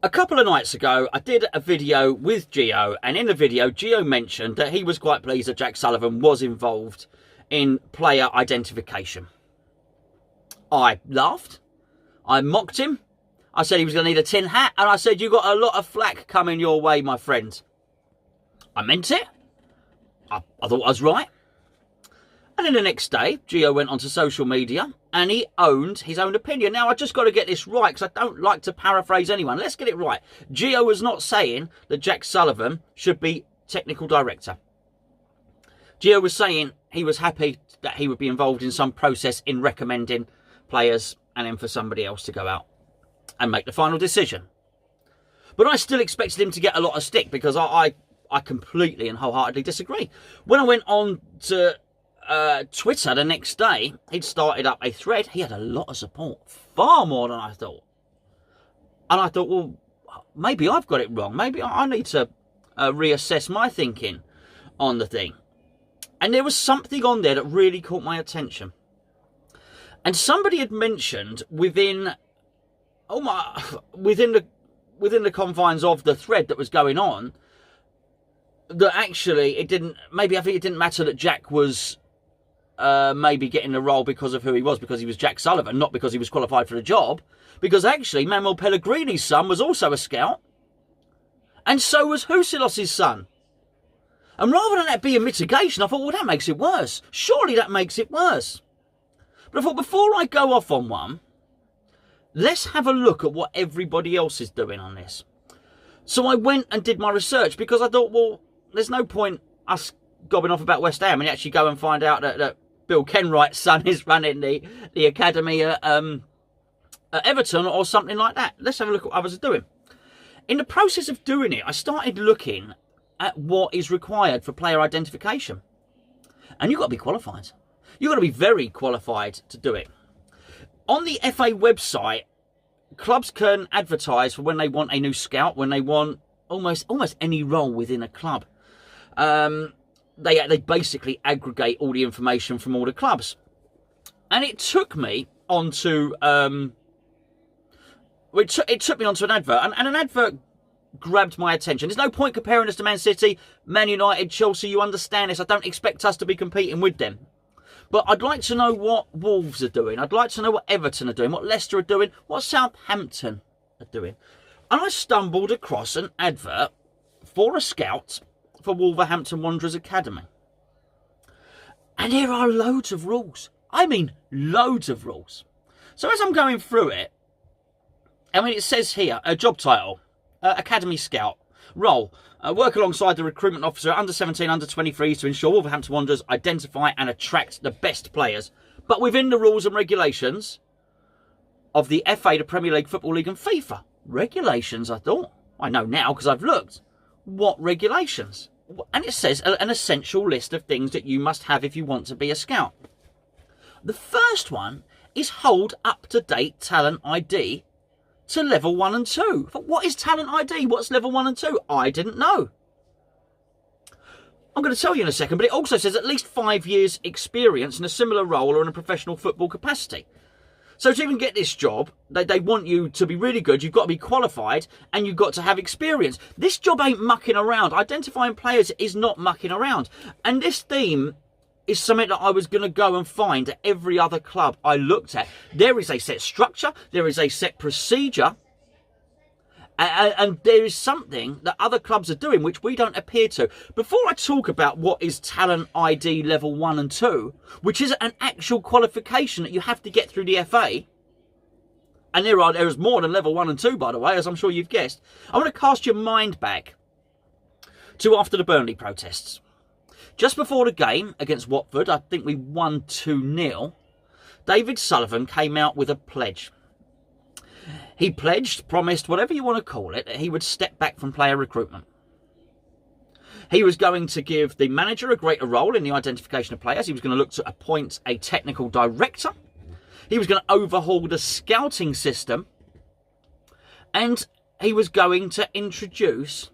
A couple of nights ago, I did a video with Gio, and in the video, Gio mentioned that he was quite pleased that Jack Sullivan was involved in player identification. I laughed. I mocked him. I said he was going to need a tin hat, and I said, you got a lot of flack coming your way, my friend. I meant it. I thought I was right. And then the next day, Gio went onto social media and he owned his own opinion. Now, I just got to get this right because I don't like to paraphrase anyone. Let's get it right. Gio was not saying that Jack Sullivan should be technical director. Gio was saying he was happy that he would be involved in some process in recommending players and then for somebody else to go out and make the final decision. But I still expected him to get a lot of stick because I completely and wholeheartedly disagree. When I went on to Twitter the next day, he'd started up a thread. He had a lot of support, far more than I thought. And I thought, well, maybe I've got it wrong. Maybe I need to reassess my thinking on the thing. And there was something on there that really caught my attention. And somebody had mentioned within the confines of the thread that was going on, that actually I think it didn't matter that Jack was maybe getting the role because of who he was, because he was Jack Sullivan, not because he was qualified for the job. Because actually Manuel Pellegrini's son was also a scout, and so was Husilos's son. And rather than that be a mitigation, I thought, well, that makes it worse. Surely that makes it worse. But I thought, before I go off on one, let's have a look at what everybody else is doing on this. So I went and did my research because I thought, well, there's no point us gobbing off about West Ham and actually go and find out that Bill Kenwright's son is running the academy at Everton or something like that. Let's have a look at what others are doing. In the process of doing it, I started looking at what is required for player identification. And you've got to be qualified. You've got to be very qualified to do it. On the FA website, clubs can advertise for when they want a new scout, when they want almost any role within a club. They basically aggregate all the information from all the clubs. And it took me onto it took me onto an advert, and an advert grabbed my attention. There's no point comparing us to Man City, Man United, Chelsea. You understand this. I don't expect us to be competing with them. But I'd like to know what Wolves are doing. I'd like to know what Everton are doing, what Leicester are doing, what Southampton are doing. And I stumbled across an advert for a scout for Wolverhampton Wanderers Academy. And there are loads of rules. I mean, loads of rules. So as I'm going through it, it says here, a job title, Academy Scout. Role, work alongside the recruitment officer under 17, under 23s to ensure Wolverhampton Wanderers identify and attract the best players, but within the rules and regulations of the FA, the Premier League, Football League and FIFA. Regulations, I thought. I know now because I've looked. What regulations? And it says an essential list of things that you must have if you want to be a scout. The first one is hold up-to-date talent ID to level 1 and 2. But what is talent ID? What's level 1 and 2? I didn't know. I'm going to tell you in a second, but it also says at least 5 years experience in a similar role or in a professional football capacity. So to even get this job, they want you to be really good. You've got to be qualified and you've got to have experience. This job ain't mucking around. Identifying players is not mucking around. And this theme is something that I was going to go and find at every other club I looked at. There is a set structure. There is a set procedure. And there is something that other clubs are doing which we don't appear to. Before I talk about what is talent ID level 1 and 2, which is an actual qualification that you have to get through the FA, and there is more than level 1 and 2, by the way, as I'm sure you've guessed, I want to cast your mind back to after the Burnley protests. Just before the game against Watford, I think we won 2-0, David Sullivan came out with a pledge. He pledged, promised, whatever you want to call it, that he would step back from player recruitment. He was going to give the manager a greater role in the identification of players. He was going to look to appoint a technical director. He was going to overhaul the scouting system. And he was going to introduce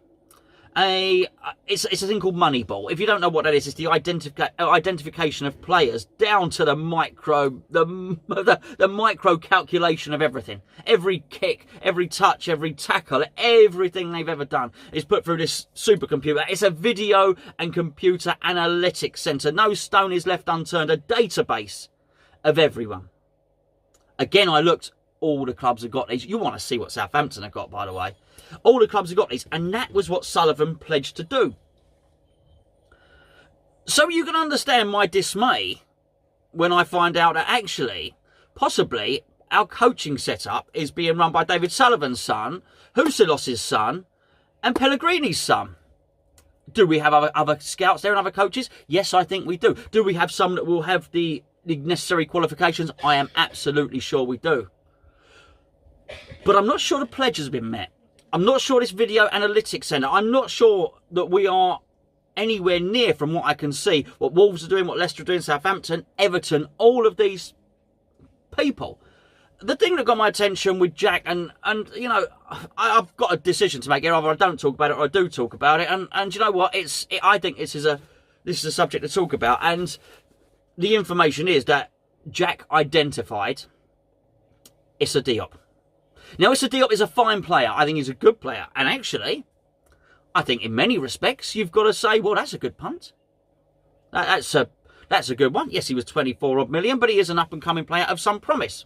it's a thing called Moneyball. If you don't know what that is, it's the identification of players down to the micro calculation of everything. Every kick, every touch, every tackle, everything they've ever done is put through this supercomputer. It's a video and computer analytics centre. No stone is left unturned. A database of everyone. Again, I looked. All the clubs have got these. You want to see what Southampton have got, by the way. All the clubs have got these. And that was what Sullivan pledged to do. So you can understand my dismay when I find out that actually, possibly, our coaching setup is being run by David Sullivan's son, Husilos's son, and Pellegrini's son. Do we have other scouts there and other coaches? Yes, I think we do. Do we have some that will have the necessary qualifications? I am absolutely sure we do. But I'm not sure the pledge has been met. I'm not sure this video analytics centre, I'm not sure that we are anywhere near, from what I can see, what Wolves are doing, what Leicester are doing, Southampton, Everton, all of these people. The thing that got my attention with Jack, and you know, I've got a decision to make here. Either I don't talk about it or I do talk about it. And you know what? I think this is a subject to talk about. And the information is that Jack identified Issa Diop. Now, Issa Diop is a fine player. I think he's a good player. And actually, I think in many respects, you've got to say, well, that's a good punt. That's a good one. Yes, he was 24 odd million, but he is an up-and-coming player of some promise.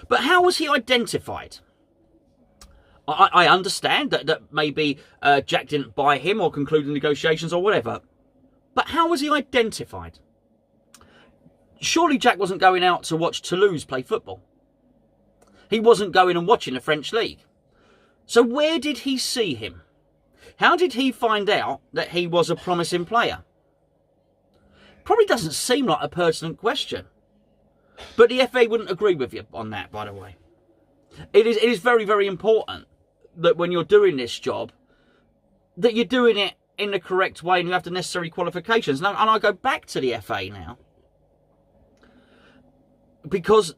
But how was he identified? I understand that maybe Jack didn't buy him or conclude the negotiations or whatever. But how was he identified? Surely Jack wasn't going out to watch Toulouse play football. He wasn't going and watching the French league. So where did he see him? How did he find out that he was a promising player? Probably doesn't seem like a pertinent question. But the FA wouldn't agree with you on that, by the way. It is very, very important that when you're doing this job, that you're doing it in the correct way and you have the necessary qualifications. And I go back to the FA now, because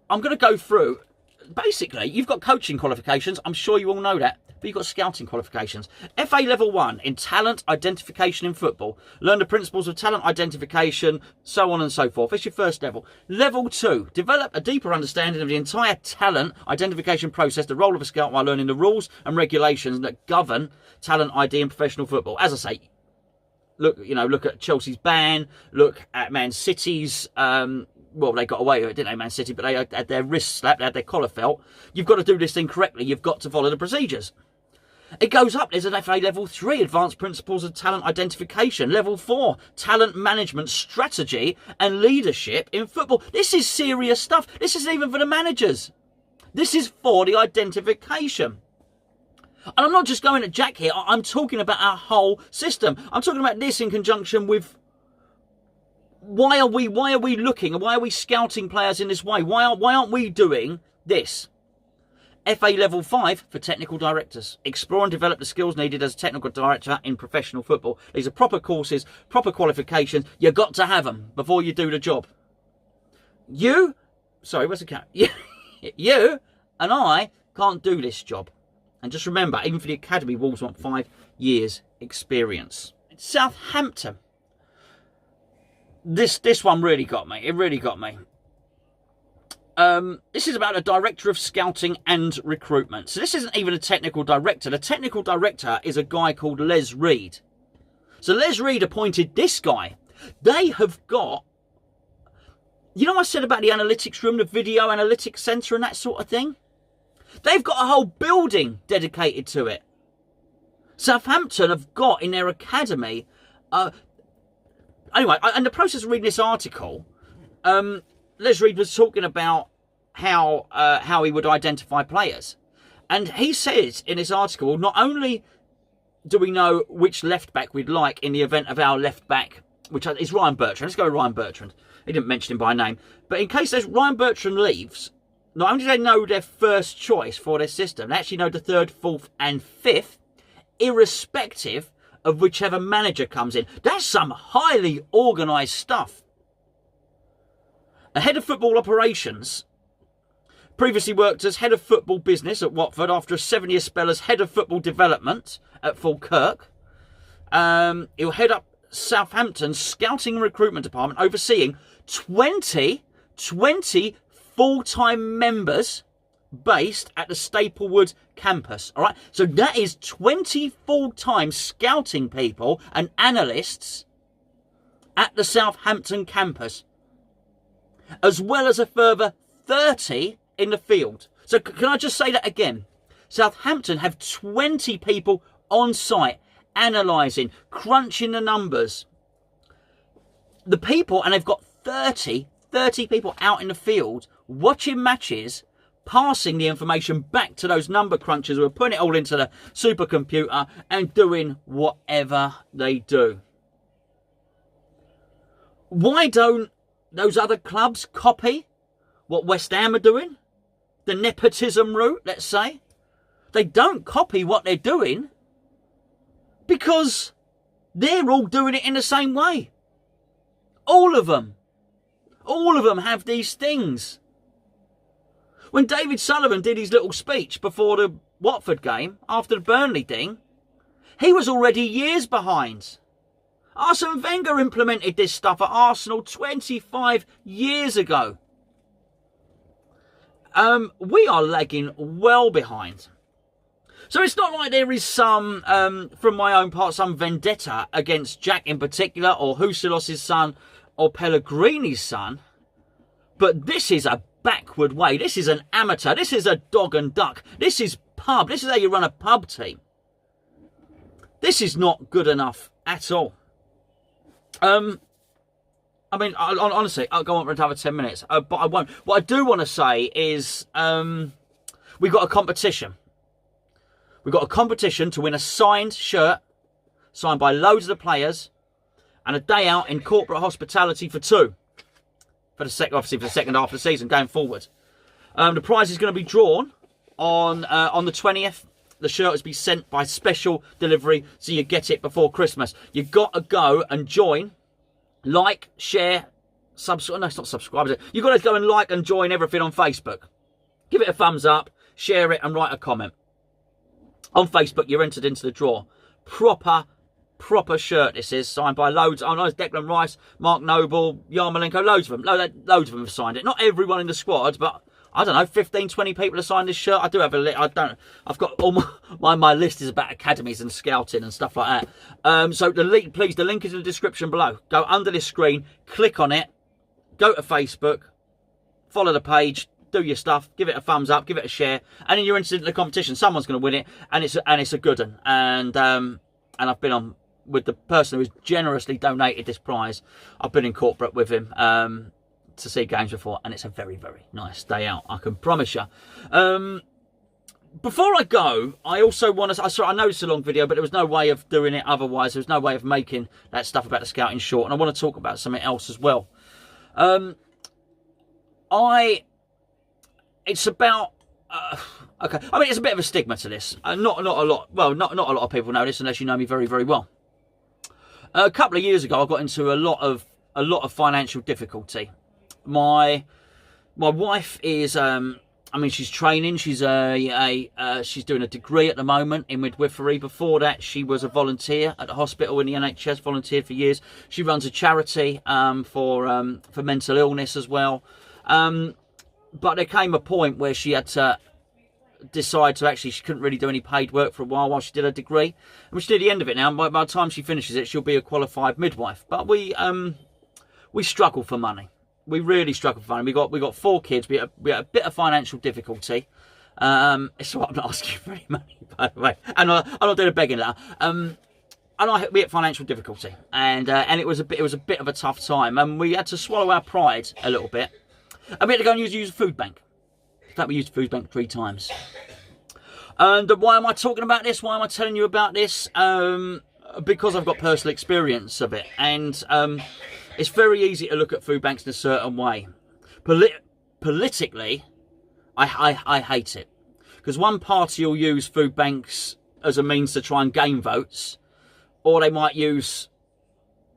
I'm going to go through, basically, you've got coaching qualifications. I'm sure you all know that. But you've got scouting qualifications. FA Level 1 in talent identification in football. Learn the principles of talent identification, so on and so forth. It's your first level. Level 2, develop a deeper understanding of the entire talent identification process, the role of a scout while learning the rules and regulations that govern talent ID in professional football. As I say, look at Chelsea's ban, look at Man City's well, they got away with it, didn't they, Man City? But they had their wrists slapped, they had their collar felt. You've got to do this thing correctly. You've got to follow the procedures. It goes up. There's an FA Level 3, Advanced Principles of Talent Identification. Level 4, Talent Management, Strategy and Leadership in Football. This is serious stuff. This isn't even for the managers. This is for the identification. And I'm not just going at Jack here. I'm talking about our whole system. I'm talking about this in conjunction with why are we looking and why are we scouting players in this way? Why aren't we doing this? FA Level 5 for technical directors. Explore and develop the skills needed as a technical director in professional football. These are proper courses, proper qualifications. You've got to have them before you do the job. You and I can't do this job. And just remember, even for the academy, Wolves want 5 years experience. Southampton. This one really got me. It really got me. This is about a director of scouting and recruitment. So this isn't even a technical director. The technical director is a guy called Les Reed. So Les Reed appointed this guy. They have got, you know, I said about the analytics room, the video analytics centre and that sort of thing. They've got a whole building dedicated to it. Southampton have got in their academy. Anyway, in the process of reading this article, Les Reed was talking about how he would identify players. And he says in this article, not only do we know which left-back we'd like in the event of our left-back, which is Ryan Bertrand. Let's go with Ryan Bertrand. He didn't mention him by name. But in case Ryan Bertrand leaves, not only do they know their first choice for their system, they actually know the third, fourth and fifth, irrespective of whichever manager comes in. That's some highly organised stuff. A head of football operations Previously worked as head of football business at Watford after a 7-year spell as head of football development at Falkirk. He'll head up Southampton's scouting and recruitment department, overseeing 20 full-time members based at the Staplewood campus. All right, so that is 20 full-time scouting people and analysts at the Southampton campus, as well as a further 30 in the field. So can I just say that again? Southampton have 20 people on site, analysing, crunching the numbers. The people, and they've got 30 people out in the field watching matches, passing the information back to those number crunchers who are putting it all into the supercomputer and doing whatever they do. Why don't those other clubs copy what West Ham are doing? The nepotism route, let's say. They don't copy what they're doing because they're all doing it in the same way. All of them have these things. When David Sullivan did his little speech before the Watford game, after the Burnley thing, he was already years behind. Arsene Wenger implemented this stuff at Arsenal 25 years ago. We are lagging well behind. So it's not like there is some, from my own part, some vendetta against Jack in particular, or Husilos's son, or Pellegrini's son. But this is a backward way. This is an amateur. This is a dog and duck. This is pub. This is how you run a pub team. This is not good enough at all. I mean, honestly, I'll go on for another 10 minutes, but I won't. What I do want to say is we've got a competition. We've got a competition to win a signed shirt, signed by loads of the players, and a day out in corporate hospitality for two. Obviously for the second half of the season going forward. The prize is going to be drawn on the 20th. The shirt is to be sent by special delivery, so you get it before Christmas. You've got to go and join, like, share, subscribe. No, it's not subscribe. Is it? You've got to go and like and join everything on Facebook. Give it a thumbs up, share it, and write a comment. On Facebook, you're entered into the draw. Proper shirt this is, signed by loads. I know it's Declan Rice, Mark Noble, Yarmolenko, loads of them. Loads of them have signed it. Not everyone in the squad, but I don't know, 15, 20 people have signed this shirt. I do have a list. I've got all my list is about academies and scouting and stuff like that. So the link, please, the link is in the description below. Go under this screen, click on it, go to Facebook, follow the page, do your stuff, give it a thumbs up, give it a share, and then you're entered into the competition. Someone's going to win it, and it's a good one. And I've been on with the person who's generously donated this prize. I've been in corporate with him to see games before, and it's a very, very nice day out, I can promise you. Before I go, I also want to... I know it's a long video, but there was no way of doing it otherwise. There was no way of making that stuff about the scouting short, and I want to talk about something else as well. It's about... okay, I mean, it's a bit of a stigma to this. Not a lot... Well, not a lot of people know this unless you know me very, very well. A couple of years ago, I got into a lot of financial difficulty. My wife is... I mean, she's training. She's she's doing a degree at the moment in midwifery. Before that, she was a volunteer at the hospital in the NHS. Volunteered for years. She runs a charity for mental illness as well. But there came a point where she had to decide to actually, she couldn't really do any paid work for a while she did her degree. And we're still at the end of it now. By the time she finishes it, she'll be a qualified midwife. But we struggle for money. We really struggle for money. We got 4 kids. We had a bit of financial difficulty. It's what I'm not asking for any money, by the way. And I'm not doing a begging letter. We had financial difficulty, and it was a bit of a tough time, and we had to swallow our pride a little bit. And we had to go and use a food bank. In fact, we used a food bank 3 times. And why am I talking about this? Why am I telling you about this? Because I've got personal experience of it, and it's very easy to look at food banks in a certain way. Politically, I hate it, because one party will use food banks as a means to try and gain votes, or they might use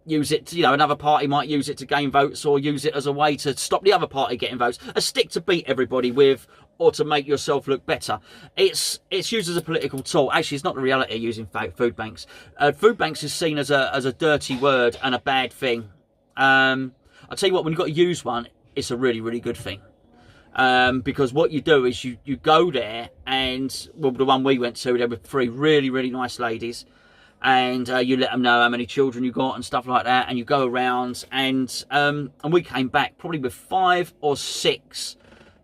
it to, another party might use it to gain votes, or use it as a way to stop the other party getting votes, a stick to beat everybody with, or to make yourself look better. It's used as a political tool. Actually, it's not the reality of using food banks. Food banks is seen as a dirty word and a bad thing. I'll tell you what, when you've got to use one, it's a really, really good thing. Because what you do is you go there, and well, the one we went to, there were 3 really, really nice ladies, and you let them know how many children you got and stuff like that, and you go around, and we came back probably with 5 or 6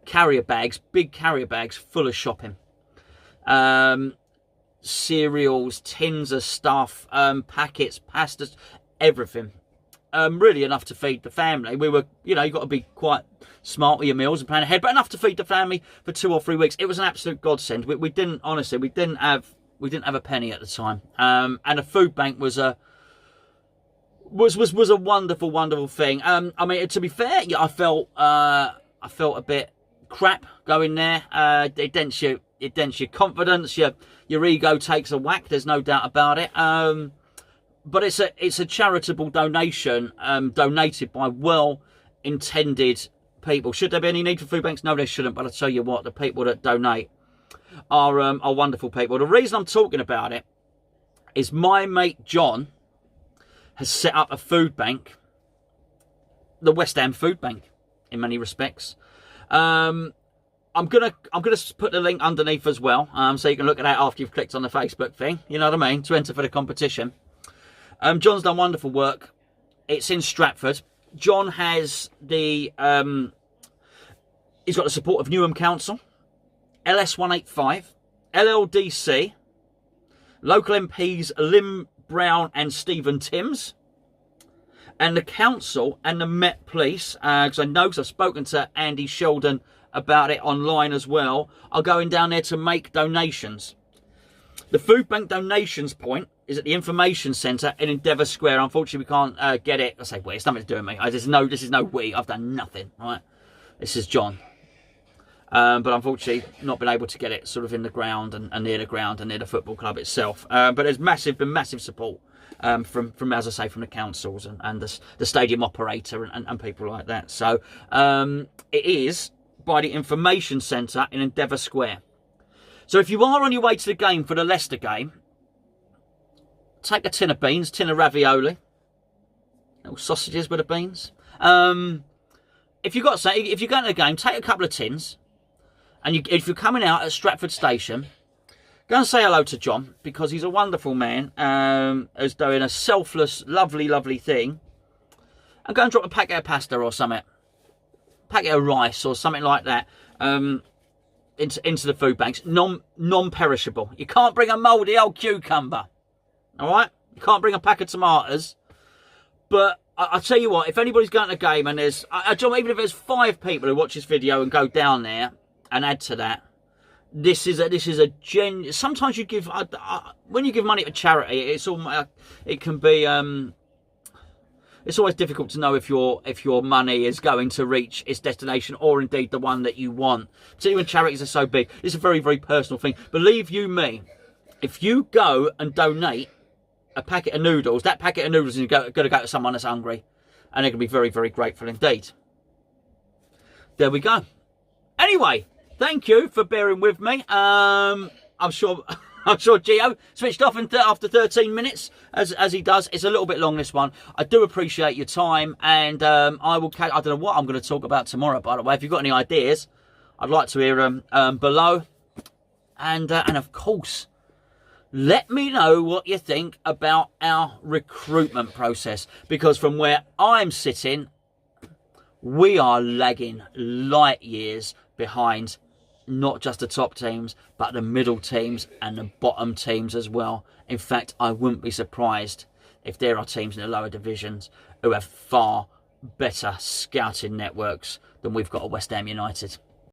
carrier bags, big carrier bags full of shopping, cereals, tins of stuff, packets, pastas, everything. Really enough to feed the family. We were, you know, you've got to be quite smart with your meals and plan ahead, but enough to feed the family for 2 or 3 weeks. It was an absolute godsend. We didn't, honestly, we didn't have a penny at the time. And a food bank was a wonderful, wonderful thing. I mean, to be fair, yeah, I felt a bit crap going there. It dents your confidence. Your ego takes a whack. There's no doubt about it. But it's a charitable donation, donated by well-intended people. Should there be any need for food banks? No, there shouldn't. But I tell you what, the people that donate are wonderful people. The reason I'm talking about it is my mate John has set up a food bank, the West Ham Food Bank, in many respects. I'm gonna put the link underneath as well, so you can look at that after you've clicked on the Facebook thing. You know what I mean? To enter for the competition. John's done wonderful work. It's in Stratford. John has he's got the support of Newham Council, LS185, LLDC, local MPs Lynn Brown and Stephen Timms, and the council and the Met Police, because I know, because I've spoken to Andy Sheldon about it online as well, are going down there to make donations. The food bank donations point is at the information centre in Endeavour Square. Unfortunately, we can't get it. I say we, it's nothing to do with me. This is no we. I've done nothing, right? This is John. But unfortunately, not been able to get it sort of in the ground and near the ground and near the football club itself. But there's been massive support from, as I say, from the councils and the stadium operator and people like that. So it is by the information centre in Endeavour Square. So if you are on your way to the game for the Leicester game, take a tin of beans, tin of ravioli, little sausages with the beans. If you're going to the game, take a couple of tins, and if you're coming out at Stratford Station, go and say hello to John, because he's a wonderful man, who's doing a selfless, lovely, lovely thing, and go and drop a packet of pasta or something, packet of rice or something like that. Into the food banks, non-perishable. You can't bring a mouldy old cucumber, all right? You can't bring a pack of tomatoes. But I'll tell you what, if anybody's going to a game and there's, even if there's 5 people who watch this video and go down there and add to that, this is a genuine. Sometimes you give when you give money to charity, it can be. It's always difficult to know if your money is going to reach its destination or indeed the one that you want. Particularly when charities are so big. It's a very, very personal thing. Believe you me, if you go and donate a packet of noodles, that packet of noodles is going to go to someone that's hungry. And they're going to be very, very grateful indeed. There we go. Anyway, thank you for bearing with me. I'm sure Gio switched off after 13 minutes, as he does. It's a little bit long, this one. I do appreciate your time, and I don't know what I'm going to talk about tomorrow, by the way. If you've got any ideas, I'd like to hear them below. And of course, let me know what you think about our recruitment process, because from where I'm sitting, we are lagging light years behind not just the top teams, but the middle teams and the bottom teams as well. In fact, I wouldn't be surprised if there are teams in the lower divisions who have far better scouting networks than we've got at West Ham United.